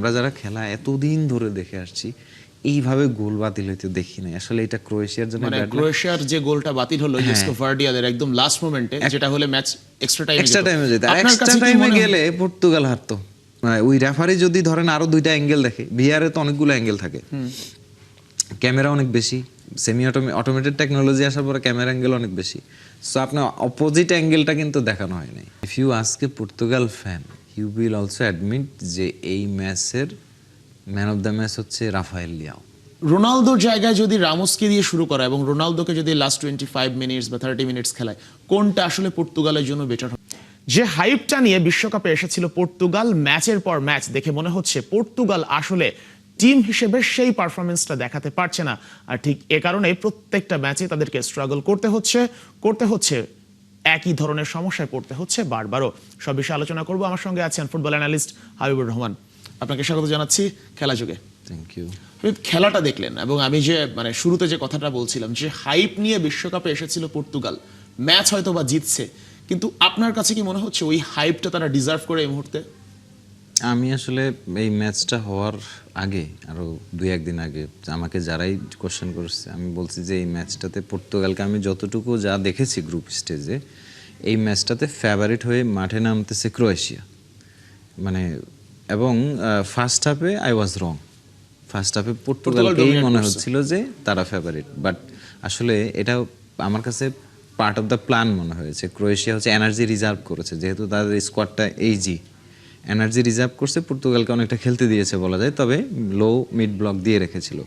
আমরা যারা খেলা এতদিন ধরে দেখে আসছি এইভাবে গোল বাতিল হইতে দেখি নাই। আসলে এটা ক্রোয়েশিয়ার জন্য মানে ক্রোয়েশিয়ার যে গোলটা বাতিল হলো ইউস্কো ভার্ডিয়াদের একদম লাস্ট মোমেন্টে, যেটা হলে ম্যাচ এক্সট্রা টাইমে যেত। আর এক্সট্রা টাইমে গেলে পর্তুগাল হারতো। ওই রেফারি যদি ধরেন আরো 2টা অ্যাঙ্গেল দেখে, ভিআরে তো অনেকগুলো অ্যাঙ্গেল থাকে, ক্যামেরা অনেক বেশি, সেমি অটোমেটেড টেকনোলজি আসার পরে ক্যামেরা অ্যাঙ্গেল অনেক বেশি, সো আপনার অপোজিট অ্যাঙ্গেলটা কিন্তু দেখানো হয় নাই। If you ask a Portugal fan, you will also admit যে এই ম্যাচের ম্যান অফ দ্য ম্যাচ হচ্ছে রাফায়েল লিয়াও। রোনালদোর জায়গায় যদি রামোসকে দিয়ে শুরু করা এবং রোনালদোকে যদি লাস্ট 25 মিনিটস বা 30 মিনিটস খেলায়, কোনটা আসলে পর্তুগালের জন্য বেটার হবে? যে হাইপটা নিয়ে বিশ্বকাপে এসেছিল পর্তুগাল, ম্যাচের পর ম্যাচ দেখে মনে হচ্ছে পর্তুগাল আসলে টিম হিসেবে সেই পারফরমেন্সটা দেখাতে পারছে না। আর ঠিক এ কারণে প্রত্যেকটা ম্যাচে তাদেরকে স্ট্রাগল করতে হচ্ছে একই ধরনের সমস্যায় পড়তে হচ্ছে বারবারও। সব বিষয়ে আলোচনা করব। আমার সঙ্গে আছেন ফুটবল অ্যানালিস্ট হাবিবুর রহমান। আপনাকে স্বাগত জানাচ্ছি খেলা যুগে। Thank you. খেলাটা দেখলেন এবং আমি যে মানে শুরুতে যে কথাটা বলছিলাম যে হাইপ নিয়ে বিশ্বকাপে এসেছিল পর্তুগাল, ম্যাচ হয়তো বা জিতছে, কিন্তু আপনার কাছে কি মনে হচ্ছে ওই হাইপটা তারা ডিজার্ভ করে এই মুহূর্তে? আমি আসলে এই ম্যাচটা হওয়ার আগে, আরো 2-1 দিন আগে আমাকে যারাই কোশ্চেন করছে, আমি বলছি যে এই ম্যাচটাতে পর্তুগালকে আমি যতটুকু যা দেখেছি গ্রুপ স্টেজে, এই ম্যাচটাতে ফেভারিট হয়ে মাঠে নামতেছে ক্রোয়েশিয়া। মানে এবং ফার্স্ট হাফে আই ওয়াজ রং। ফার্স্ট হাফে পর্তুগালকেই মনে হচ্ছিল যে তারা ফেভারিট, বাট আসলে এটা আমার কাছে পার্ট অফ দ্য প্ল্যান মনে হয়েছে। ক্রোয়েশিয়া হচ্ছে এনার্জি রিজার্ভ করেছে, যেহেতু তাদের স্কোয়াডটা এইজি, এনার্জি রিজার্ভ করছে, পর্তুগালকে অনেকটা খেলতে দিয়েছে বলা যায়, তবে লো মিড ব্লক দিয়ে রেখেছিল।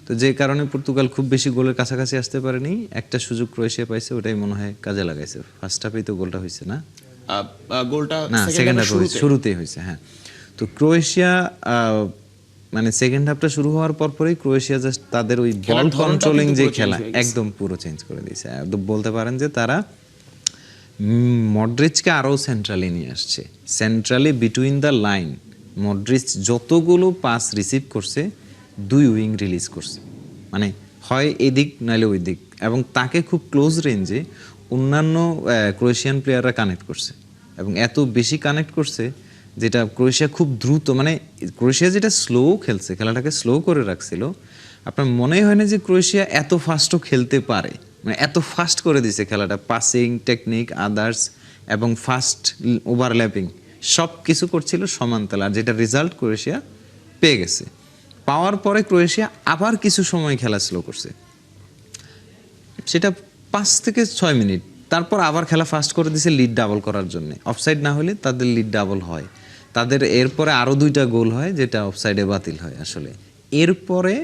তো যে কারণে পর্তুগাল খুব বেশি গোলের কাছাকাছি আসতে পারেনি। একটা সুযোগ ক্রোয়েশিয়া পাইছে, ওটাই মনে হয় কাজে লাগাইছে। ফার্স্ট হাফেই তো গোলটা হয়েছে না, গোলটা না সেকেন্ড হাফে শুরুতেই হয়েছে। হ্যাঁ, তো ক্রোয়েশিয়া মানে সেকেন্ড হাফটা শুরু হওয়ার পরই ক্রোয়েশিয়া জাস্ট তাদের ওই বল কন্ট্রোলিং যে খেলা একদম পুরো চেঞ্জ করে দিয়েছে। বলতে পারেন যে তারা মডরিচকে আরও সেন্ট্রালি নিয়ে আসছে। Centrally between the line Modric যতগুলো পাস রিসিভ করছে, 2 উইং রিলিজ করছে, মানে হয় এদিক নাহলে ওই দিক, এবং তাকে খুব ক্লোজ রেঞ্জে অন্যান্য ক্রোয়েশিয়ান প্লেয়াররা কানেক্ট করছে, এবং এত বেশি কানেক্ট করছে যেটা ক্রোয়েশিয়া খুব দ্রুত, মানে ক্রোয়েশিয়া যেটা স্লো খেলছে, খেলাটাকে স্লো করে রাখছিল, আপনার মনেই হয় না যে ক্রোয়েশিয়া এত ফাস্টও খেলতে পারে। মানে এত ফাস্ট করে দিয়েছে খেলাটা, পাসিং টেকনিক আদার্স এবং ফাস্ট ওভারল্যাপিং সব কিছু করছিল সমানতাল, আর যেটা রেজাল্ট ক্রোয়েশিয়া পেয়ে গেছে। পাওয়ার পরে ক্রোয়েশিয়া আবার কিছু সময় খেলা স্লো করছে, সেটা 5 থেকে 6 মিনিট, তারপর আবার খেলা ফাস্ট করে দিয়েছে লিড ডাবল করার জন্য। অফসাইড না হলে তাদের লিড ডাবল হয়, তাদের এরপরে আরও 2টা গোল হয় যেটা অফসাইডে বাতিল হয় আসলে। এরপরে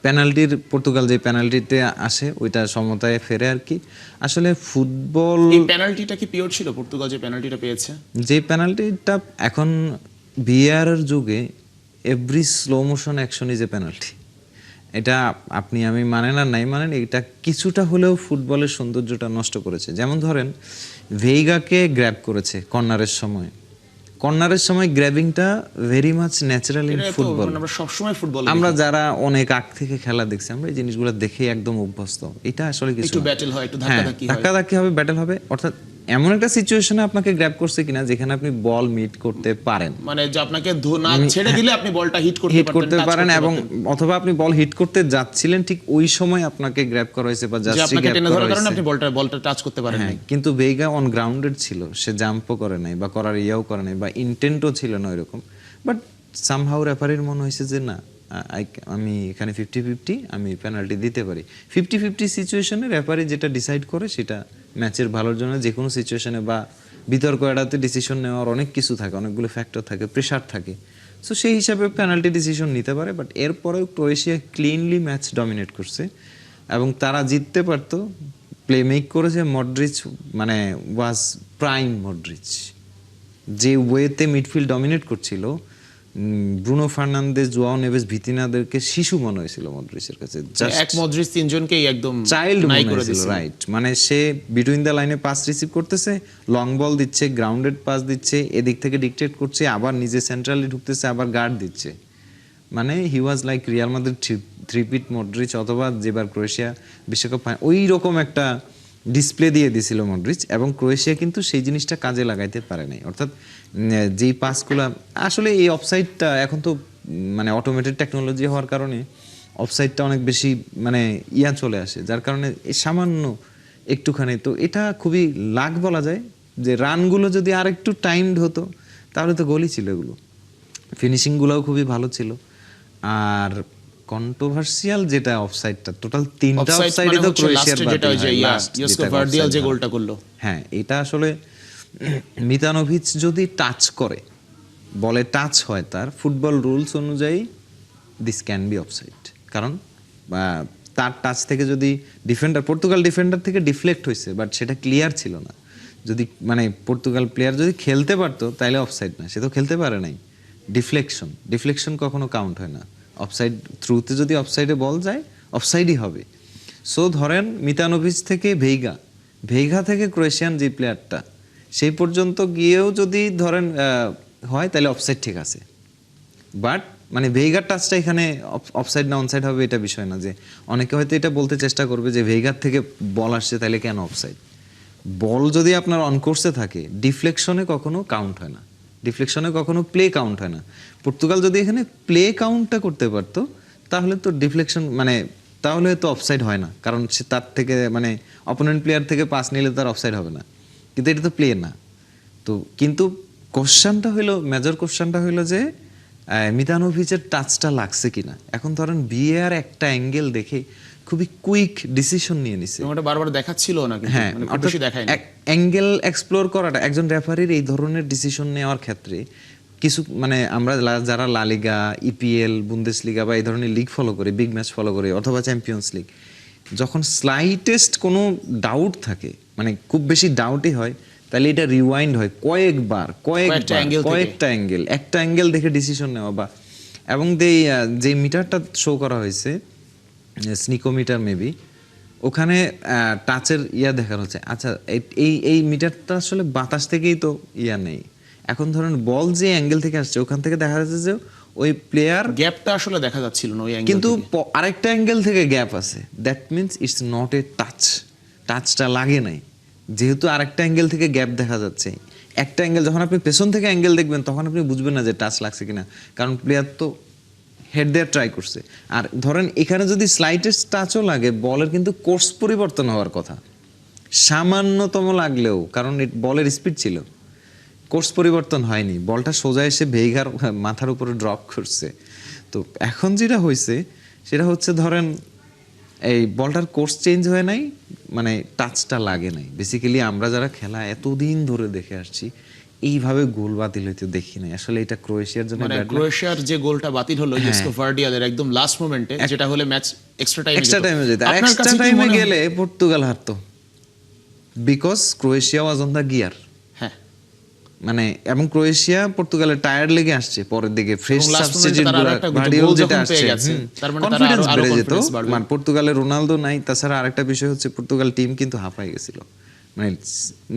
পেনাল্টির, পর্তুগাল যে পেনাল্টিতে আসে ওইটা সমতায় ফেরে আর কি। আসলে ফুটবল, এই পেনাল্টিটা কি পিওর ছিল? পর্তুগাল যে পেনাল্টিটা পেয়েছে, যে পেনাল্টিটা এখন ভিআর এর যুগে every slow motion action is a penalty, এটা আপনি আমি মানেন আর নাই মানেন, এটা কিছুটা হলেও ফুটবলের সৌন্দর্যটা নষ্ট করেছে। যেমন ধরেন ভেইগাকে গ্র্যাব করেছে কর্নারের সময়, কর্নারের সময় গ্র্যাবিংটা very much natural in football. আমরা সব সময় ফুটবল, আমরা যারা অনেক আগ থেকে খেলা দেখছি, আমরা এই জিনিসগুলো দেখে একদম অভ্যস্ত। এটা আসলে কিছু একটু ব্যাটল হয়, একটু ধাক্কাধাক্কি হবে, ব্যাটল হবে, অর্থাৎ এমন একটা সিচুয়েশনে আপনাকে গ্র্যাব করছে কিনা যেখানে আপনি বল মিট করতে পারেন, মানে যে আপনাকে না ছেড়ে দিলে আপনি বলটা হিট করতে পারেন, এবং অথবা আপনি বল হিট করতে যাচ্ছিলেন ঠিক ওই সময় আপনাকে গ্র্যাব করা হয়েছে বা জাস্ট আপনাকে টেনে ধরার কারণে আপনি বলটা টাচ করতে পারেন না। কিন্তু ভেইগা অন গ্রাউন্ডেড ছিল, সে জাম্পও করে নাই বা করার ইয়াও করে নাই বা ইন্টেন্টও ছিল না ওইরকম, বাট সামহাউ রেফারির মনে হয়েছে যে না, আমি এখানে 50-50 আমি পেনাল্টি দিতে পারি। 50-50 সিচুয়েশনে রেফারি যেটা ডিসাইড করে সেটা ম্যাচের ভালোর জন্য, যে কোনো সিচুয়েশনে বা বিতর্ক এড়াতে ডিসিশন নেওয়ার অনেক কিছু থাকে, অনেকগুলো ফ্যাক্টর থাকে, প্রেশার থাকে, সো সেই হিসাবে পেনাল্টি ডিসিশন নিতে পারে। বাট এরপরেও ক্রোয়েশিয়া ক্লিনলি ম্যাচ ডমিনেট করছে এবং তারা জিততে পারতো। প্লে মেক করেছে মডরিচ, মানে ওয়াজ প্রাইম মডরিচ, যে ওয়েতে মিডফিল্ড ডমিনেট করছিল। ব্রুনো ফার্নান্দেজ, জোয়াও নেভেস, ভিতিনাদেরকে শিশু মনে হয়েছিল মডরিচের কাছে, এক মডরিচ তিনজনকেই একদম চাইল্ড মনে হয়েছিল, রাইট? মানে সে বিটুইন দ্য লাইনে পাস রিসিভ করতেছে, লং বল দিচ্ছে, গ্রাউন্ডেড পাস দিচ্ছে, এদিক থেকে ডিকটেট করছে, আবার নিজে সেন্ট্রালি ঢুকতেছে, আবার গার্ড দিচ্ছে। মানে he was like Real Madrid three peat Modric, অথবা যেবার ক্রোয়েশিয়া বিশ্বকাপ পায় ওই রকম একটা ডিসপ্লে দিয়ে দিয়েছিল মডরিচ, এবং ক্রোয়েশিয়া কিন্তু সেই জিনিসটা কাজে লাগাইতে পারে নাই। অর্থাৎ যেই পাসগুলো আসলে এই অফসাইডটা এখন তো মানে অটোমেটেড টেকনোলজি হওয়ার কারণে অফসাইডটা অনেক বেশি মানে চলে আসে, যার কারণে এই সামান্য একটুখানি, তো এটা খুবই লাক বলা যায় যে রানগুলো যদি আর একটু টাইমড হতো তাহলে তো গোলই ছিল এগুলো। ফিনিশিংগুলোও খুবই ভালো ছিল। আর কন্ট্রোভার্সিয়াল যেটা অফসাইডটা, টোটাল 3টা অফসাইডে তো ক্রোয়েশিয়ার যেটা ওই যে ইয়োস্কো ভার্ডিয়াল যে গোলটা করলো, হ্যাঁ এটা আসলে মিতানোভিচ যদি টাচ করে, বলে টাচ হয়, তার ফুটবল রুলস অনুযায়ী দিস ক্যান বি অফসাইড। কারণ তার টাচ থেকে যদি পর্তুগাল ডিফেন্ডার থেকে ডিফ্লেক্ট হয়েছে, বাট সেটা ক্লিয়ার ছিল না। যদি মানে পর্তুগাল প্লেয়ার যদি খেলতে পারতো তাহলে অফসাইড না, সে তো খেলতে পারে নাই। ডিফ্লেকশন কখনো কাউন্ট হয় না। অফসাইড থ্রুতে যদি অফসাইডে বল যায়, অফসাইডই হবে। সো ধরেন মিতানোভিচ থেকে ভেইগা থেকে ক্রোয়েশিয়ান যে প্লেয়ারটা, সেই পর্যন্ত গিয়েও যদি ধরেন হয় তাহলে অফসাইড ঠিক আছে। বাট মানে ভেইগার টাচটা এখানে অফসাইড না অনসাইড হবে এটা বিষয় না। যে অনেকে হয়তো এটা বলতে চেষ্টা করবে যে ভেইগার থেকে বল আসছে তাহলে কেন অফসাইড। বল যদি আপনার অন কোর্সে থাকে, ডিফ্লেকশনে কখনো কাউন্ট হয় না, ডিফ্লেকশনে কখনো প্লে কাউন্ট হয় না। পর্তুগাল যদি এখানে প্লে কাউন্টটা করতে পারতো তাহলে তো ডিফ্লেকশন মানে তাহলে তো অফসাইড হয় না, কারণ সে তার থেকে মানে অপোনেন্ট প্লেয়ার থেকে পাস নিলে তার অফসাইড হবে না। কিন্তু এটা তো প্লে না। তো কিন্তু মেজর কোশ্চেনটা হইলো যে মিতানোভিচের টাচটা লাগছে কিনা। এখন ধরেন ভিএআর একটা অ্যাঙ্গেল দেখে খুবই কুইক ডিসিশন নিয়ে নিছে, ওটা বারবার দেখাচ্ছিল না, হ্যাঁ বেশি দেখায় না। অ্যাঙ্গেল এক্সপ্লোর করাটা একজন রেফারির এই ধরনের ডিসিশন নেওয়ার ক্ষেত্রে কিছু মানে আমরা যারা লা লিগা, ইপিএল, বুন্দেসলিগা বা এই ধরনের লিগ ফলো করি, বিগ ম্যাচ ফলো করি অথবা চ্যাম্পিয়ন্স লিগ, যখন স্লাইটেস্ট কোনো ডাউট থাকে, মানে খুব বেশি ডাউটই হয়, তাহলে এটা রিওয়াইন্ড হয় কয়েকটা অ্যাঙ্গেল, একটা অ্যাঙ্গেল দেখে ডিসিশন নেওয়া। বা এবং যে মিটারটা শো করা হয়েছে স্নিকোমিটার মেবি, ওখানে টাচের দেখানো হচ্ছে। আচ্ছা এই মিটারটা আসলে বাতাস থেকেই তো নেই। এখন ধরেন বল যে অ্যাঙ্গেল থেকে আসছে ওখান থেকে দেখা যাচ্ছে যে ওই প্লেয়ার গ্যাপটা আসলে দেখা যাচ্ছিল না ওই অ্যাঙ্গেল, কিন্তু আরেকটা অ্যাঙ্গেল থেকে গ্যাপ আছে, that means it's not a টাচটা লাগে নাই। যেহেতু আরেকটা অ্যাঙ্গেল থেকে গ্যাপ দেখা যাচ্ছে, একটা অ্যাঙ্গেল যখন আপনি পেছন থেকে অ্যাঙ্গেল দেখবেন তখন আপনি বুঝবেন না যে টাচ লাগছে কিনা, কারণ প্লেয়ার তো হেড দেয়ার ট্রাই করছে। আর ধরেন এখানে যদি স্লাইটেস্ট টাচও লাগে, বলের কিন্তু কোর্স পরিবর্তন হওয়ার কথা, সামান্যতম লাগলেও, কারণ বলের স্পিড ছিল, কোর্স পরিবর্তন হয়নি, বলটা সোজা এসে ভেইগার মাথার উপরে ড্রপ করছে। তো এখন যেটা হয়েছে সেটা হচ্ছে ধরেন এই বলটার কোর্স চেঞ্জ হয় নাই, মানে টাচটা লাগে নাই। বেসিক্যালি আমরা যারা খেলা এতদিন ধরে দেখে আসছি, এইভাবে গোল বাতিল হইতে দেখি নাই। আসলে এটা ক্রোয়েশিয়ার জন্য মানে ক্রোয়েশিয়ার যে গোলটা বাতিল হলো ইয়োস্কো ভার্ডিয়ালের একদম লাস্ট মোমেন্টে, যেটা হলে ম্যাচ এক্সট্রা টাইমে যেত। এক্সট্রা টাইমে গেলে পর্তুগাল হারতো, because Croatia was on the gear. হ্যাঁ, মানে এবং ক্রোয়েশিয়া পর্তুগালের টায়ার্ড লেগে আসছে পরের দিকে, ফ্রেশ সাবস্টিটিউটগুলো ভার্ডিয়াল যেটা আসছে, তার মানে কনফিডেন্স বেড়ে যেত। মানে পর্তুগালের রোনালদো নাই, তাছাড়া আরেকটা বিষয় হচ্ছে পর্তুগাল টিম কিন্তু হাফাই গেছিল, মানে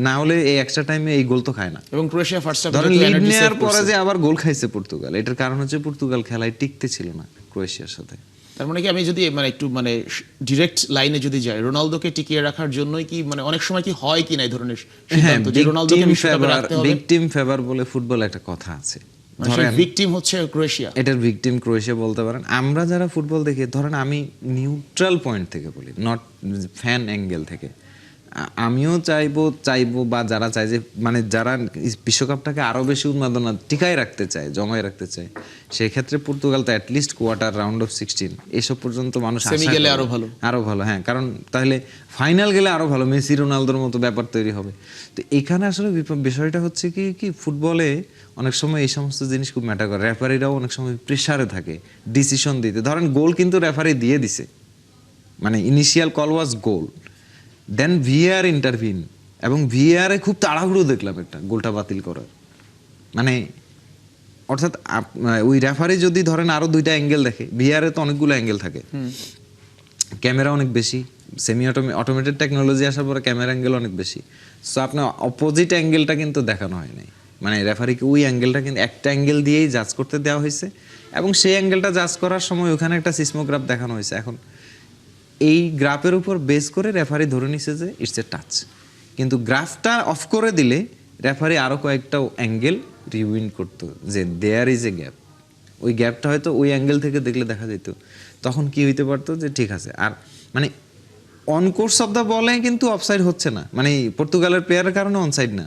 না হলে এই এক্সট্রা টাইমে এই গোল তো খায় না। এবং ক্রোয়েশিয়া ফার্স্ট হাফে ধরেন লিড নেওয়ার পরে যে আবার গোল খাইছে পর্তুগাল, এটার কারণ হচ্ছে পর্তুগাল খেলায় টিকতে ছিল না ক্রোয়েশিয়ার সাথে। তার মানে কি আমি যদি মানে একটু মানে ডিরেক্ট লাইনে যদি যাই, রোনালদোকে টিকিয়ে রাখার জন্যই কি মানে অনেক সময় কি হয় কি না এই ধরনের সিদ্ধান্ত যে রোনালদোকে বিশ্বকাপে রাখতে হবে? ভিকটিম ফেভার বলে ফুটবল একটা কথা আছে, ধরেন ভিকটিম হচ্ছে ক্রোয়েশিয়া, এটার ভিকটিম ক্রোয়েশিয়া বলতে পারেন। আমরা যারা ফুটবল দেখি, ধরেন আমি নিউট্রাল পয়েন্ট থেকে বলি, নট ফ্যান অ্যাঙ্গেল থেকে, আমিও চাইবো বা যারা চায় যে মানে যারা বিশ্বকাপটাকে আরো বেশি উন্মাদনা টিকায় রাখতে চায়, জমায় রাখতে চায়, সেই ক্ষেত্রে পর্তুগাল তো অ্যাটলিস্ট কোয়ার্টার, রাউন্ড অফ 16 এসব পর্যন্ত মানুষ সেমি গেলে আরো ভালো, হ্যাঁ, কারণ তাহলে ফাইনাল গেলে আরো ভালো, মেসি রোনালদোর মতো ব্যাপার তৈরি হবে। তো এখানে আসলে বিষয়টা হচ্ছে কি ফুটবলে অনেক সময় এই সমস্ত জিনিস খুব ম্যাটার করে। রেফারিরাও অনেক সময় প্রেসারে থাকে ডিসিশন দিতে। ধরেন গোল কিন্তু রেফারি দিয়ে দিছে, মানে initial call was goal, then VAR intervene, এবং ভিএআরে খুব তাড়াহুড়ো দেখলাম একটা গোলটা বাতিল করার। মানে অর্থাৎ ওই রেফারি যদি ধরেন আরো দুইটা অ্যাঙ্গেল দেখে, ভিএআরে তো অনেকগুলো অ্যাঙ্গেল থাকে, ক্যামেরা অনেক বেশি, সেমি অটোমেটেড টেকনোলজি আসার পরে ক্যামেরা অ্যাঙ্গেল অনেক বেশি। সো আপনার অপোজিট অ্যাঙ্গেলটা কিন্তু দেখানো হয় নাই, মানে রেফারিকে ওই অ্যাঙ্গেলটা কিন্তু একটা অ্যাঙ্গেল দিয়েই জাজ করতে দেওয়া হয়েছে, এবং সেই অ্যাঙ্গেলটা জাজ করার সময় ওখানে একটা সিসমোগ্রাফ দেখানো হয়েছে। এখন এই গ্রাফের উপর বেস করে রেফারি ধরে নিছে যে ইটস এ টাচ, কিন্তু গ্রাফটা অফ করে দিলে রেফারি আরো কয়েকটা অ্যাঙ্গেল রিউইন করতো যে দেয়ার ইজ এ গ্যাপ, ওই গ্যাপটা হয়তো ওই অ্যাঙ্গেল থেকে দেখলে দেখা যেত, তখন কি হইতে পারতো যে ঠিক আছে। আর মানে অন কোর্স অফ দ্য বলে কিন্তু অফসাইড হচ্ছে না, মানে পর্তুগালের প্লেয়ারের কারণে অনসাইড না,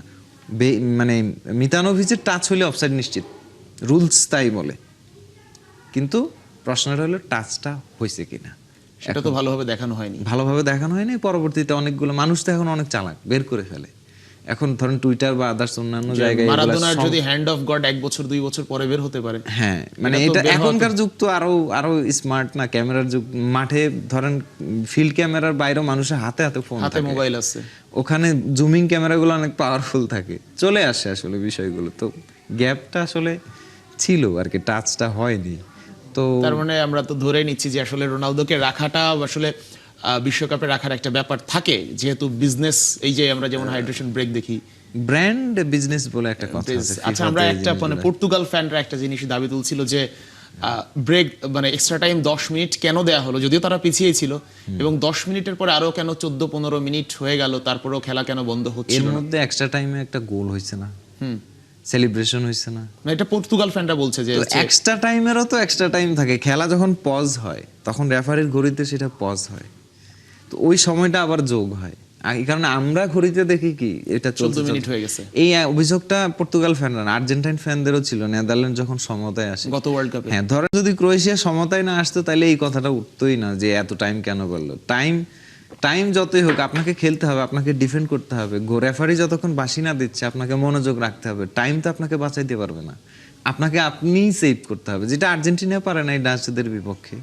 মানে মিতানোভিচের টাচ হলে অফসাইড নিশ্চিত, রুলস তাই বলে। কিন্তু প্রশ্নটা হলো টাচটা হয়েছে কিনা, সেটা তো ভালোভাবে দেখানো হয়নি। ভালোভাবে দেখানো হয়নি। পরবর্তীতে অনেকগুলো মানুষ তো এখন অনেক চালাক, বের করে ফেলে। এখন ধরেন টুইটার বা আদার্স অন্যান্য জায়গায় মারাদোনার যদি হ্যান্ড অফ গড 1 বছর 2 বছর পরে বের হতে পারে, হ্যাঁ, মানে এটা এখনকার যুগ তো আরো স্মার্ট না, ক্যামেরার যুগ। মাঠে ধরেন ফিল্ড ক্যামেরার বাইরেও মানুষের হাতে হাতে ফোন, হাতে মোবাইল আছে, ওখানে জুমিং ক্যামেরাগুলো অনেক পাওয়ারফুল থাকে, চলে আসে আসলে বিষয়গুলো। তো গ্যাপটা আসলে ছিল আর কি, টাচটা হয়নি। তো তার মানে আমরা তো ধরে নিচ্ছি যে আসলে রোনালদোকে রাখাটা আসলে বিশ্বকাপে রাখার একটা ব্যাপার থাকে, যেহেতু বিজনেস, এই যে আমরা যেমন হাইড্রেশন ব্রেক দেখি, ব্র্যান্ড বিজনেস বলে একটা কথা আছে। আচ্ছা, আমরা একটা মানে পর্তুগাল ফ্যানরা একটা জিনিস দাবি তুলছিল যে ব্রেক মানে এক্সট্রা টাইম 10 মিনিট কেন দেয়া হলো, যদিও তারা পিছিয়ে ছিল, এবং 10 মিনিটের পরে আরো কেন 14-15 মিনিট হয়ে গেল, তারপরেও খেলা কেন বন্ধ হচ্ছিল এর না? মধ্যে এক্সট্রা টাইমে একটা গোল হয়েছে না, সেলিব্রেশন হয়েছে না, মানে এটা পর্তুগাল ফ্যানরা বলছে যে এক্সট্রা টাইমেরও তো এক্সট্রা টাইম থাকে। খেলা যখন পজ হয় তখন রেফারির ঘড়িতে সেটা পজ হয়, তো ওই সময়টা আবার যোগ হয়। এই কারণে আমরা ঘড়িতে দেখি কি এটা 14 মিনিট হয়ে গেছে। এই অভিযোগটা পর্তুগাল ফ্যানরা না, আর্জেন্টাইন ফ্যানদেরও ছিল নেদারল্যান্ড যখন সমতায় আসে গত ওয়ার্ল্ড কাপে। হ্যাঁ, ধরেন যদি ক্রোয়েশিয়া সমতায় না আসতো তাহলে এই কথাটা উঠতোই না যে এত টাইম কেন বললো। টাইম যতই হোক আপনাকে খেলতে হবে, আপনাকে ডিফেন্ড করতে হবে। রেফারি যতক্ষণ বাঁশি না দিচ্ছে আপনাকে মনোযোগ রাখতে হবে। টাইম তো আপনাকে বাঁচাইতে পারবে না, আপনাকে আপনিই সেভ করতে হবে, যেটা আর্জেন্টিনা পারে না এই ডাচদের বিপক্ষে,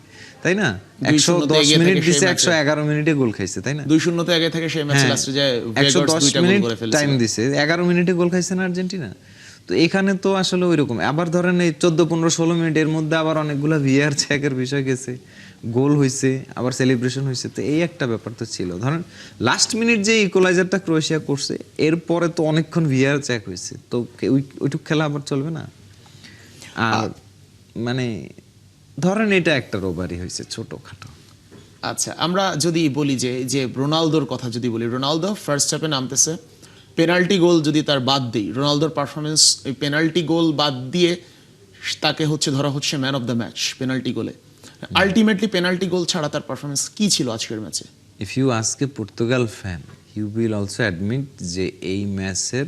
তাই না? 110 মিনিট দিছে, 111 মিনিটে গোল খাইছে, তাই না? 2-0 তে আগে থেকে সেই ম্যাচে লাস্টে যায় ভেগাস 110 দুইটা গোল মিনিট করে ফেলছে, টাইম দিছে, 11 মিনিটে গোল খাইছে না আর্জেন্টিনা। তো এখানে তো আসলে ওইরকম। আবার ধরেন এই 14, 15, 16 মিনিটের মধ্যে আবার অনেকগুলো ভিআর চেকের বিষয় গেছে, গোল হয়েছে, আবার সেলিব্রেশন হয়েছে। তো এই একটা ব্যাপার তো ছিল। ধরেন লাস্ট মিনিট যে ইকুয়ালাইজারটা ক্রোয়েশিয়া করছে, এরপরে তো অনেকক্ষণ ভিআর চেক হয়েছে, তো ওইটুক খেলা আবার চলবে না। আর মানে ধরেন এটা একটা রোবারি হয়েছে ছোটখাটো। আচ্ছা, আমরা যদি বলি যে রোনালদোর কথা যদি বলি, রোনালদো ফার্স্ট হাফে নামতেছে, পেনাল্টি গোল যদি তার বাদ দিই, রোনালদোর পারফরমেন্স ওই পেনাল্টি গোল বাদ দিয়ে তাকে ধরা হচ্ছে man of the match penalty গোলে। আলটিমেটলি পেনাল্টি গোল ছাড়া তার পারফরমেন্স কি ছিল আজকের ম্যাচে? If you ask a Portugal fan, you will also admit যে এই ম্যাচের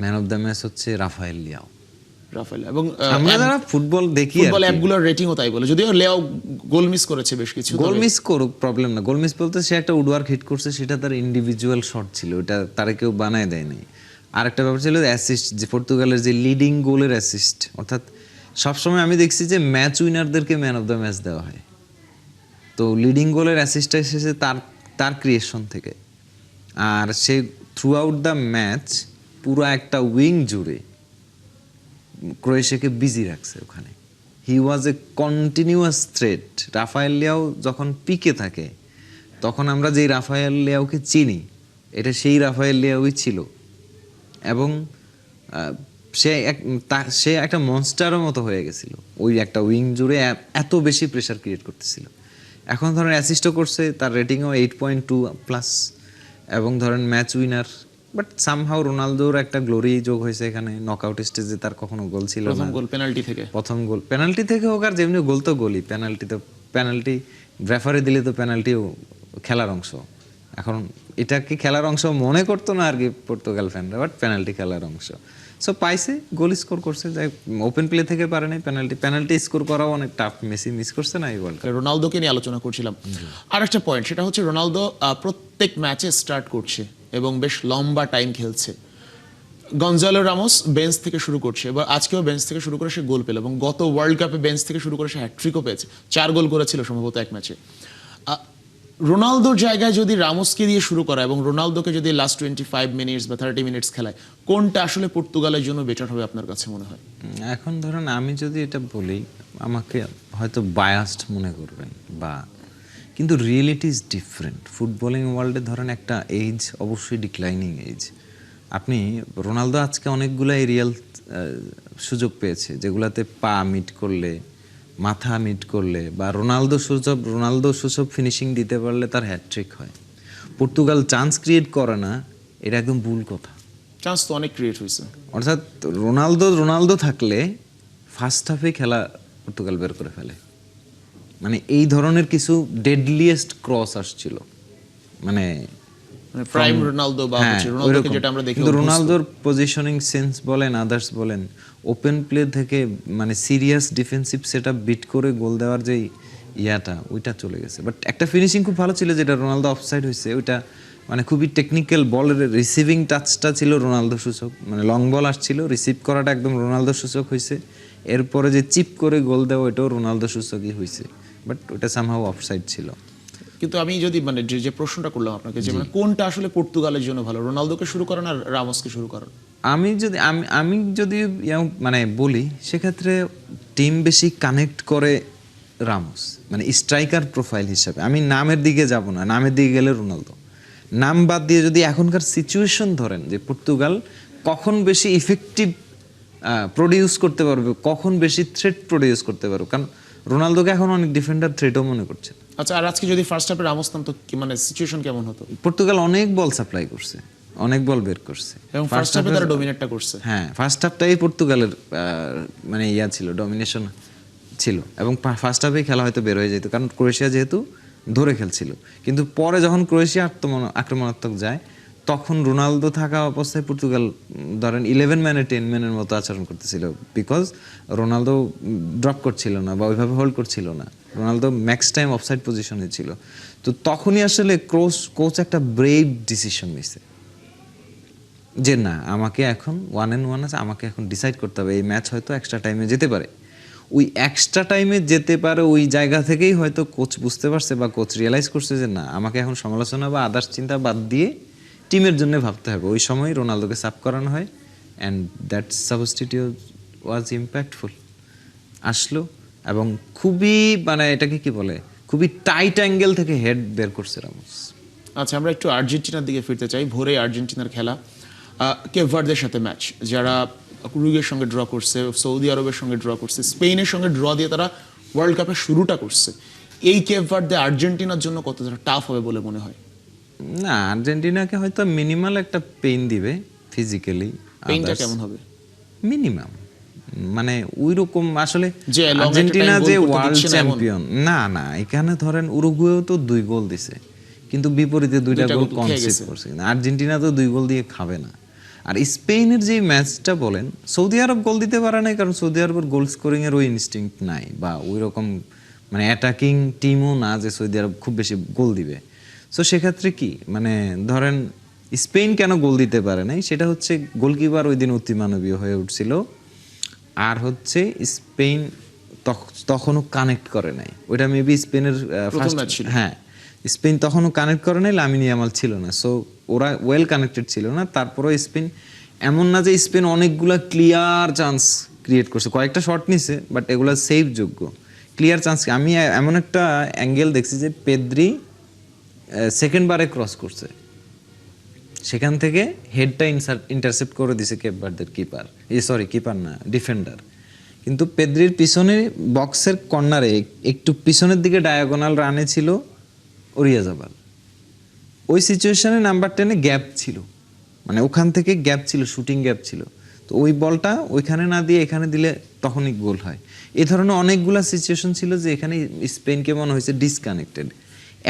ম্যান অফ দ্য ম্যাচ হচ্ছে রাফায়েল লিয়াও। রাফায়েল, এবং আমরা যারা ফুটবল দেখি, ফুটবল অ্যাপগুলোর রেটিংও তাই বলে, যদিও লিয়াও গোল মিস করেছে বেশ কিছু। গোল মিস করুক, প্রবলেম না। গোল মিস বলতে সে একটা উডওয়ার্ক হিট করছে, সেটা তার ইন্ডিভিজুয়াল শট ছিল, এটা তারা কেউ বানায় দেয়নি। আর একটা ব্যাপার ছিল অ্যাসিস্ট, যে পর্তুগালের যে লিডিং গোলের অ্যাসিস্ট, অর্থাৎ সবসময় আমি দেখছি যে ম্যাচ উইনারদেরকে ম্যান অফ দ্য ম্যাচ দেওয়া হয়। তো লিডিং গোলের অ্যাসিস্টটা এসেছে তার ক্রিয়েশন থেকে। আর সে থ্রু আউট দ্য ম্যাচ পুরো একটা উইং জুড়ে ক্রোয়েশিয়াকে বিজি রাখছে ওখানে। He was a continuous threat. Rafael Leao যখন পিকে থাকে তখন আমরা যেই রাফায়েল লিয়াওকে চিনি, এটা সেই রাফায়েল লিয়াওই ছিল। এবং সে একটা মনস্টারের মতো হয়ে গেছিল, ওই একটা উইং জুড়ে এত বেশি প্রেশার ক্রিয়েট করতেছিল। এখন ধরেন অ্যাসিস্টও করছে, তার রেটিংও 8.2+, এবং ধরেন ম্যাচ উইনার। বাট সামহাউ রোনালদোর একটা গ্লোরি যোগ হয়েছে এখানে। নকআউট স্টেজে তার কখনো গোল ছিল না, প্রথম গোল পেনাল্টি থেকে, প্রথম গোল পেনাল্টি থেকে হোক আর যেমনি গোল তো গোলই। পেনাল্টি রেফারি দিলে তো পেনাল্টিও খেলার অংশ। এখন এটাকে খেলার অংশ মনে করতো না আর কি পর্তুগাল ফ্যানরা, বাট পেনাল্টি খেলার অংশ। সো পাইছে, গোল স্কোর করছে, ওপেন প্লে থেকে পারে নাই। পেনাল্টি স্কোর করাও অনেক টাফ, মেসি মিস করছে না এই ওয়ার্ল্ড কাপ। রোনালদোকে নিয়ে আলোচনা করছিলাম। আর একটা পয়েন্ট, সেটা হচ্ছে রোনালদো প্রত্যেক ম্যাচে স্টার্ট করছে এবং বেশ লম্বা টাইম খেলছে। গঞ্জালো রামোস বেঞ্চ থেকে শুরু করছে, এবার আজকেও বেঞ্চ থেকে শুরু করে সে গোল পেল, এবং গত ওয়ার্ল্ড কাপে বেঞ্চ থেকে শুরু করে সে হ্যাটট্রিকও পেয়েছে, 4 গোল করেছিল সম্ভবত এক ম্যাচে। রোনালদোর জায়গায় যদি রামোসকে দিয়ে শুরু করা এবং রোনালদোকে যদি লাস্ট 25 মিনিটস বা 30 মিনিটস খেলায়, কোনটা আসলে পর্তুগালের জন্য বেটার হবে আপনার কাছে মনে হয়? এখন ধরেন আমি যদি এটা বলি, আমাকে হয়তো বায়াসড মনে করবেন, কিন্তু রিয়েলিটি ইজ ডিফারেন্ট। ফুটবলিং ওয়ার্ল্ডে ধরেন একটা এজ অবশ্যই ডিক্লাইনিং এজ। আপনি রোনালদো আজকে অনেকগুলো এরিয়াল সুযোগ পেয়েছে, যেগুলাতে পা মিট করলে, মাথা মিট করলে, বা রোনালদো সুসব ফিনিশিং দিতে পারলে তার হ্যাটট্রিক হয়। পর্তুগাল চান্স ক্রিয়েট করে না, এটা একদম ভুল কথা। চান্স তো অনেক ক্রিয়েট হয়েছে। অর্থাৎ রোনালদো থাকলে ফার্স্ট হাফে খেলা পর্তুগাল বের করে ফেলে। মানে এই ধরনের কিছু ডেডলিয়েস্ট ক্রস আসছিল, মানে প্রাইম রোনালদো বা হ্যাঁ, হচ্ছে রোনালদোকে ওইরকম। যেটা আমরা দেখি কিন্তু রোনালদোর পজিশনিং সেন্স বলেন, আদার্স বলেন, ওপেন প্লে থেকে মানে সিরিয়াস ডিফেন্সিভ সেটআপ বিট করে গোল দেওয়ার যে ইয়াটা, ওইটা চলে গেছে। বাট একটা ফিনিশিং খুব ভালো ছিল, যেটা রোনালদো অফসাইড হয়েছে, ওইটা মানে খুবই টেকনিক্যাল, বলের রিসিভিং টাচটা ছিল রোনালদো সূচক, মানে লং বল আসছিল, রিসিভ করাটা একদম রোনালদো সূচক হয়েছে। এরপরে যে চিপ করে গোল দেওয়া, ওইটাও রোনালদো সূচকই হয়েছে, বাট ওটা সামহাও অফসাইড ছিল। কিন্তু আমি যদি মানে যে প্রশ্নটা করলাম আপনাকে, যে মানে কোনটা আসলে পর্তুগালের জন্য ভালো, রোনালদোকে শুরু করেন আর রামোসকে শুরু করেন? আমি যদি মানে বলি, সেক্ষেত্রে টিম বেশি কানেক্ট করে রামোস, মানে স্ট্রাইকার প্রোফাইল হিসাবে। আমি নামের দিকে যাব না, নামের দিকে গেলে রোনালদো। নাম বাদ দিয়ে যদি এখনকার সিচুয়েশন ধরেন, যে পর্তুগাল কখন বেশি ইফেক্টিভ প্রডিউস করতে পারবে, কখন বেশি থ্রেট প্রডিউস করতে পারবে, কারণ রোনালদোকে এখন অনেক ডিফেন্ডার থ্রেটও মনে করছে। আচ্ছা, আর আজকে যদি ফার্স্ট হাফে রামোস নামতো মানে সিচুয়েশন কেমন হতো? পর্তুগাল অনেক বল সাপ্লাই করছে, অনেক বল বের করছে, এবং ফার্স্ট হাফে তারা ডমিনেটটা করছে। হ্যাঁ, ফার্স্ট হাফটাই পর্তুগালের মানে ইয়া ছিল, ডমিনেশন ছিল, এবং ফার্স্ট হাফেই খেলা হয়তো বের হয়ে যেত, কারণ ক্রোয়েশিয়া যেহেতু ধরে খেলছিল। কিন্তু পরে যখন ক্রোয়েশিয়া আক্রমণাত্মক যায়, তখন রোনালদো থাকা অবস্থায় পর্তুগাল ধরেন 11 ম্যানে 10 ম্যানের মতো আচরণ করতেছিল, বিকজ রোনালদো ড্রপ করছিল না বা ওইভাবে হোল্ড করছিল না। রোনালদো ম্যাক্স টাইম অফসাইড পজিশনে ছিল। তো তখনই আসলে কোচ একটা ব্রেভ ডিসিশন নিছে, যে না, আমাকে এখন 1-1 আছে, আমাকে এখন ডিসাইড করতে হবে, এই ম্যাচ হয়তো এক্সট্রা টাইমে যেতে পারে। ওই এক্সট্রা টাইমে যেতে পারে ওই জায়গা থেকেই হয়তো কোচ বুঝতে পারছে বা কোচ রিয়েলাইজ করছে যে না, আমাকে এখন সমালোচনা বা আদার্স চিন্তা বাদ দিয়ে টিমের জন্য ভাবতে হবে। ওই সময় রোনালদোকে সাব করানো হয়, and that substitute was impactful. আসলো এবং খুবই মানে এটাকে কি বলে, খুবই টাইট অ্যাঙ্গেল থেকে হেড বের করছে রামোস। আচ্ছা, আমরা একটু আর্জেন্টিনার দিকে ফিরতে চাই। ভোরে আর্জেন্টিনার খেলা কেপ ভার্দের সাথে ম্যাচ, যারা উরুগুয়ের সঙ্গে ড্র করছে, সৌদি আরবের সঙ্গে ড্র করছে, স্পেনের সঙ্গে ড্র দিয়ে তারা ওয়ার্ল্ড কাপের শুরুটা করছে। এই কেপ ভার্দে আর্জেন্টিনার জন্য কতটা টাফ হবে বলে মনে হয়? না, আর্জেন্টিনাকে হয়তো মিনিমাল একটা পেইন দিবে ফিজিক্যালি। পেইনটা কেমন হবে? মিনিমাম, মানে ওই রকম আসলে যে long একটা আর্জেন্টিনা time যে goal করতে ওয়ার্ল্ড দিচ্ছে না এমন? চ্যাম্পিয়ন, না, এখানে ধরেন উরুগুয়েও তো 2 গোল দিছে, কিন্তু বিপরীতে 2টা দুইটা গোল গোল খেয়ে কনসিড গেছে। করছে। কিন্তু আর্জেন্টিনা তো 2 গোল দিয়ে খাবে না। আর স্পেনের যে ম্যাচটা বলেন, সৌদি আরব গোল দিতে পারে নাই, কারণ সৌদি আরবের গোল স্কোরিং এর ওই ইনস্টিংক্ট নাই, বা ওই রকম মানে অ্যাটাকিং টিমও না যে সৌদি আরব খুব বেশি গোল দিবে। সো সেক্ষেত্রে কি মানে ধরেন স্পেন কেন গোল দিতে পারে নাই, সেটা হচ্ছে গোলকিপার ওই দিন অতিমানবীয় হয়ে উঠছিল, আর হচ্ছে স্পেন তখনও কানেক্ট করে নাই। ওইটা মেবি স্পেনের প্রথম ম্যাচ ছিল। হ্যাঁ, স্পেন তখনও কানেক্ট করে নাই, লামিন ইয়ামাল ছিল না, সো ওরা ওয়েল কানেক্টেড ছিল না। তারপরেও স্পেন এমন না যে স্পেন অনেকগুলা ক্লিয়ার চান্স ক্রিয়েট করছে, কয়েকটা শট নিছে, বাট এগুলা সেভ যোগ্য ক্লিয়ার চান্স। আমি এমন একটা অ্যাঙ্গেল দেখছি যে পেদ্রি সেকেন্ড বারে ক্রস করছে, সেখান থেকে হেডটা ইন্টারসেপ্ট করে দিছে কেপ ভার্দের কিপার, কিপার না, ডিফেন্ডার। কিন্তু পেদ্রির পিছনে বক্সের কর্নারে একটু পিছনের দিকে ডায়াগোনাল রানে ছিল ওরিয়াজাবাল। ওই সিচুয়েশনে নাম্বার 10-এ গ্যাপ ছিল, মানে ওখান থেকে গ্যাপ ছিল, শুটিং গ্যাপ ছিল। তো ওই বলটা ওইখানে না দিয়ে এখানে দিলে তখনই গোল হয়। এই ধরনের অনেকগুলা সিচুয়েশন ছিল যে এখানে স্পেনকে মনে হয়েছে ডিসকানেক্টেড।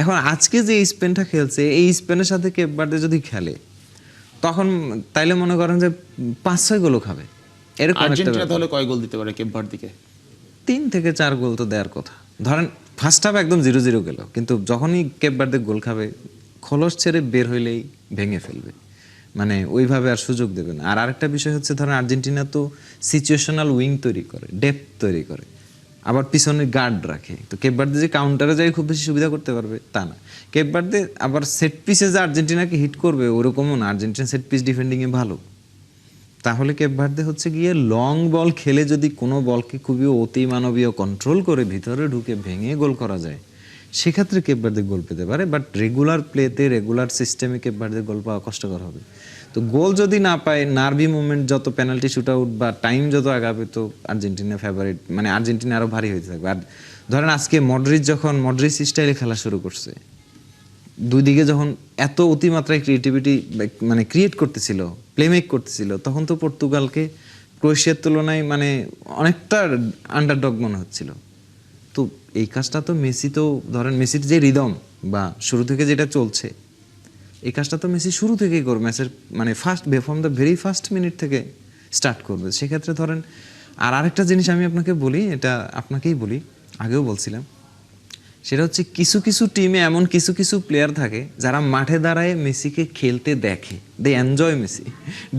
এখন আজকে যে স্পেনটা খেলছে, এই স্পেনের সাথে কেপ ভার্দে যদি খেলে, তখন তাইলে মনে করেন যে 5-6 গোলও খাবে। এরকম একটা আর্জেন্টিনা তাহলে কয় গোল দিতে পারে কেপ ভার্দিকে? 3 থেকে 4 গোল তো দেওয়ার কথা। ধরেন ফার্স্ট হাফ একদম 0-0 গেল, কিন্তু যখনই কেপ ভার্দে গোল খাবে, খোলস ছেড়ে বের হইলেই ভেঙে ফেলবে, মানে ওইভাবে আর সুযোগ দেবে না। আর আরেকটা বিষয় হচ্ছে, ধরেন আর্জেন্টিনা তো সিচুয়েশনাল উইং তৈরি করে, ডেপথ তৈরি করে, আবার পিছনে গার্ড রাখে। তো কেপ ভার্দে যে কাউন্টারে যাই খুব বেশি সুবিধা করতে পারবে তা না। কেপ ভার্দে আবার সেট পিসে যে আর্জেন্টিনাকে হিট করবে ওরকমও না, আর্জেন্টিনা সেট পিস ডিফেন্ডিংয়ে ভালো। তাহলে কেপ ভার্দে হচ্ছে গিয়ে লং বল খেলে যদি কোনো বলকে খুবই অতি মানবীয় কন্ট্রোল করে ভিতরে ঢুকে ভেঙে গোল করা যায়, সেক্ষেত্রে কেপ ভার্দে গোল পেতে পারে। বাট রেগুলার প্লেতে, রেগুলার সিস্টেমে কেপ ভার্দে গোল পাওয়া কষ্টকর হবে। তো গোল যদি না পায়, নার্ভি মুভমেন্ট যত, পেনাল্টি শুট আউট বা টাইম যত আগাবে, তো আর্জেন্টিনা ফেভারিট, মানে আর্জেন্টিনা আরো ভারী হয়ে থাকবে। আর ধরেন আজকে মডরিচ স্টাইলে খেলা শুরু করছে, দুই দিকে যখন এত অতিমাত্রায় ক্রিয়েটিভিটি মানে ক্রিয়েট করতেছিল প্লেমেক করতেছিল, তখন তো পর্তুগালকে ক্রোয়েশিয়ার তুলনায় মানে অনেকটা আন্ডারডগ মনে হচ্ছিল। তো এই কাজটা তো মেসি, তো ধরেন মেসির যে রিদম বা শুরু থেকে যেটা চলছে, এই কাজটা তো মেসি শুরু থেকেই করবে, ম্যাচের মানে from the very first minute থেকে স্টার্ট করবে। সেক্ষেত্রে ধরেন আরেকটা জিনিস আমি আপনাকে বলি, এটা আপনাকেই বলি, আগেও বলছিলাম, সেটা হচ্ছে কিছু কিছু টিমে এমন কিছু কিছু প্লেয়ার থাকে যারা মাঠে দাঁড়ায় মেসিকে খেলতে দেখে, দে এনজয় মেসি,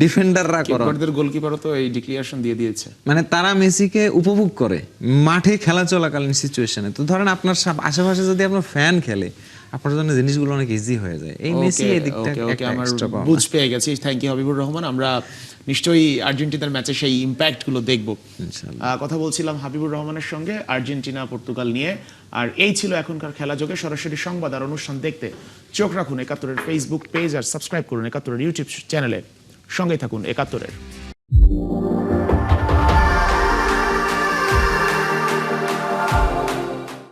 ডিফেন্ডাররা করে, কিপারদের গোলকিপারও তো এই ডিক্লিয়ারেশন দিয়ে দিয়েছে। মানে তারা মেসিকে উপভোগ করে মাঠে খেলা চলাকালীন সিচুয়েশনে। তো ধরেন আপনার আশেপাশে যদি আপনার ফ্যান খেলে, আপনার জন্য জিনিসগুলো অনেক ইজি হয়ে যায়। এই মেসি এই দিকটা একটা আমার এক্সট্রা পাওয়া। বুঝ পেয়ে গেছি। Thank you Habibur Rahman. আমরা নিশ্চয়ই আর্জেন্টিনার ম্যাচে সেই ইম্প্যাক্ট গুলো দেখবো। কথা বলছিলাম হাবিবুর রহমানের সঙ্গে আর্জেন্টিনা পর্তুগাল নিয়ে। আর এই ছিল এখনকার খেলা যোগে। সরাসরি সংবাদ আর অনুষ্ঠান দেখতে চোখ রাখুন একাত্তরের ফেসবুক পেজ আর সাবস্ক্রাইব করুন একাত্তরের ইউটিউব চ্যানেলে। সঙ্গে থাকুন একাত্তরের।